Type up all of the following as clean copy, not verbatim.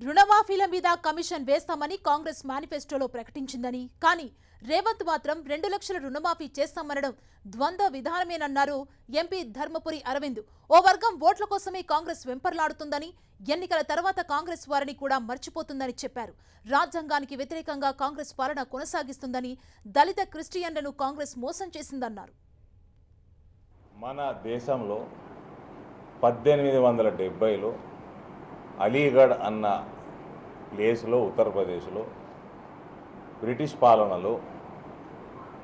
రుణమాఫీల మీద కమిషన్ వేస్తామని కాంగ్రెస్ మేనిఫెస్టోలో ప్రకటించిందని, కానీ రేవంత్ మాత్రం 2 లక్షల రుణమాఫీ చేస్తామనడం ద్వంద్వ విధానమేనన్నారు ఎంపీ ధర్మపురి అరవింద్. ఓ వర్గం ఓట్ల కోసమే కాంగ్రెస్ వెంపర్లాడుతుందని, ఎన్నికల తర్వాత కాంగ్రెస్ వారిని కూడా మర్చిపోతుందని చెప్పారు. రాజ్యాంగానికి వ్యతిరేకంగా కాంగ్రెస్ పాలన కొనసాగిస్తుందని, దళిత క్రిస్టియన్లను కాంగ్రెస్ మోసం చేసిందన్నారు. మన దేశంలో 1870లో అలీగఢ్ అన్న ప్లేస్లో ఉత్తరప్రదేశ్లో బ్రిటిష్ పాలనలో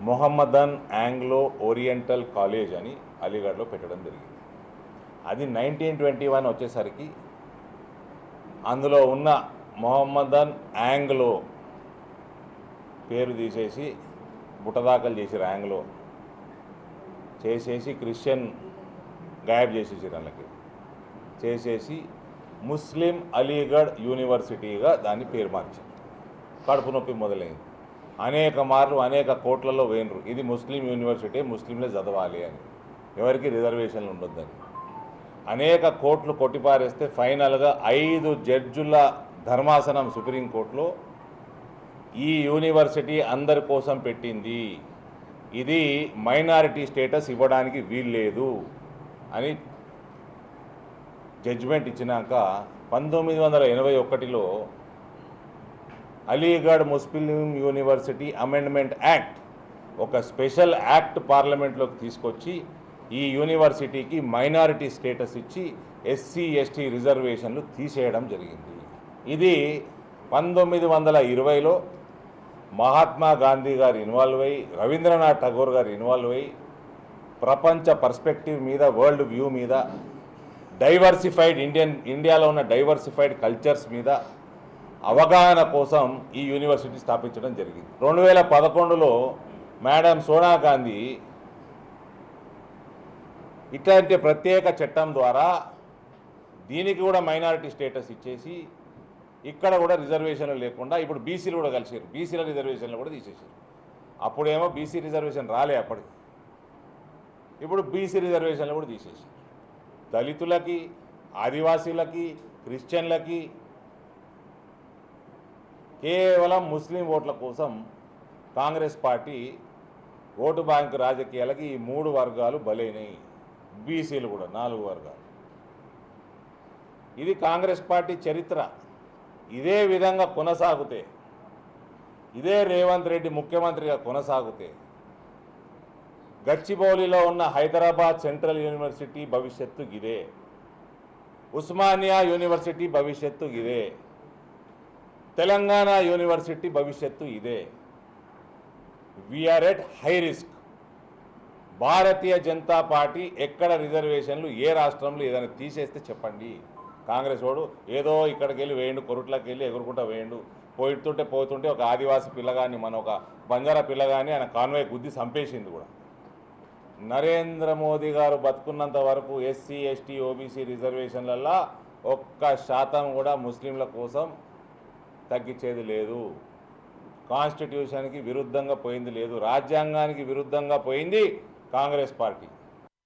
మొహమ్మదన్ ఆంగ్లో ఓరియంటల్ కాలేజ్ అని అలీగఢ్లో పెట్టడం జరిగింది. అది 1921 వచ్చేసరికి అందులో ఉన్న మొహమ్మదన్ ఆంగ్లో పేరు తీసేసి బుట్టదాఖలు చేసిరు. ఆంగ్లో చేసేసి క్రిస్టియన్ గాయబ్ చేసేసారు. వాళ్ళకి చేసేసి ముస్లిం అలీగఢ్ యూనివర్సిటీగా దాన్ని పేరు మార్చారు. కడుపు నొప్పి మొదలైంది. అనేక మార్లు అనేక కోట్లలో వేయనరు, ఇది ముస్లిం యూనివర్సిటీ, ముస్లింలే చదవాలి అని, ఎవరికి రిజర్వేషన్లు ఉండొద్దని అనేక కోట్లు కొట్టిపారేస్తే ఫైనల్గా 5 జడ్జుల ధర్మాసనం సుప్రీంకోర్టులో ఈ యూనివర్సిటీ అందరి కోసం పెట్టింది, ఇది మైనారిటీ స్టేటస్ ఇవ్వడానికి వీల్లేదు అని జడ్జిమెంట్ ఇచ్చినాక 1981లో అలీగఢ్ ముస్లిం యూనివర్సిటీ అమెండ్మెంట్ యాక్ట్ ఒక స్పెషల్ యాక్ట్ పార్లమెంట్లోకి తీసుకొచ్చి ఈ యూనివర్సిటీకి మైనారిటీ స్టేటస్ ఇచ్చి ఎస్సీ ఎస్టీ రిజర్వేషన్లు తీసేయడం జరిగింది. ఇది 1920లో మహాత్మా గాంధీ గారు ఇన్వాల్వ్ అయ్యి, రవీంద్రనాథ్ ఠాగూర్ గారు ఇన్వాల్వ్ అయ్యి ప్రపంచ పర్స్పెక్టివ్ మీద, వరల్డ్ వ్యూ మీద, డైవర్సిఫైడ్ ఇండియాలో ఉన్న డైవర్సిఫైడ్ కల్చర్స్ మీద అవగాహన కోసం ఈ యూనివర్సిటీ స్థాపించడం జరిగింది. 2011లో మేడం సోనియా గాంధీ ఇట్లాంటి ప్రత్యేక చట్టం ద్వారా దీనికి కూడా మైనారిటీ స్టేటస్ ఇచ్చేసి ఇక్కడ కూడా రిజర్వేషన్లు లేకుండా ఇప్పుడు బీసీలు కూడా కలిసారు. బీసీల రిజర్వేషన్లు కూడా తీసేసారు. అప్పుడేమో బీసీ రిజర్వేషన్ రాలే, అప్పటికి ఇప్పుడు బీసీ రిజర్వేషన్లు కూడా తీసేసారు. దళితులకి, ఆదివాసీలకి, క్రిస్టియన్లకి, కేవలం ముస్లిం ఓట్ల కోసం కాంగ్రెస్ పార్టీ ఓటు బ్యాంకు రాజకీయాలకి ఈ 3 వర్గాలు బలైనవి. బీసీలు కూడా 4 వర్గాలు. ఇది కాంగ్రెస్ పార్టీ చరిత్ర. ఇదే విధంగా కొనసాగితే, ఇదే రేవంత్ రెడ్డి ముఖ్యమంత్రిగా కొనసాగితే గచ్చిబౌలిలో ఉన్న హైదరాబాద్ సెంట్రల్ యూనివర్సిటీ భవిష్యత్తు ఇదే, ఉస్మానియా యూనివర్సిటీ భవిష్యత్తు ఇదే, తెలంగాణ యూనివర్సిటీ భవిష్యత్తు ఇదే. We are at high risk. Bharatiya Janata party ఎక్కడ రిజర్వేషన్లు ఏ రాష్ట్రంలో ఏదైనా తీసేస్తే చెప్పండి, కాంగ్రెస్ వాడు ఏదో ఇక్కడికి వెళ్ళి వేయండు, కొరుట్లోకి వెళ్ళి ఎగురుకుంటా వేయండు, పోతుంటే ఒక ఆదివాసీ పిల్లగాని, మన ఒక బంజారా పిల్లగాని ఆయన కాన్వాయ్ గుద్ది చంపేసింది కూడా. నరేంద్ర మోదీ గారు బతుకున్నంత వరకు ఎస్సీ ఎస్టీ ఓబీసీ రిజర్వేషన్లల్లో 1% కూడా ముస్లింల కోసం తగ్గించేది లేదు. కాన్స్టిట్యూషన్కి విరుద్ధంగా పోయింది లేదు, రాజ్యాంగానికి విరుద్ధంగా పోయింది కాంగ్రెస్ పార్టీ.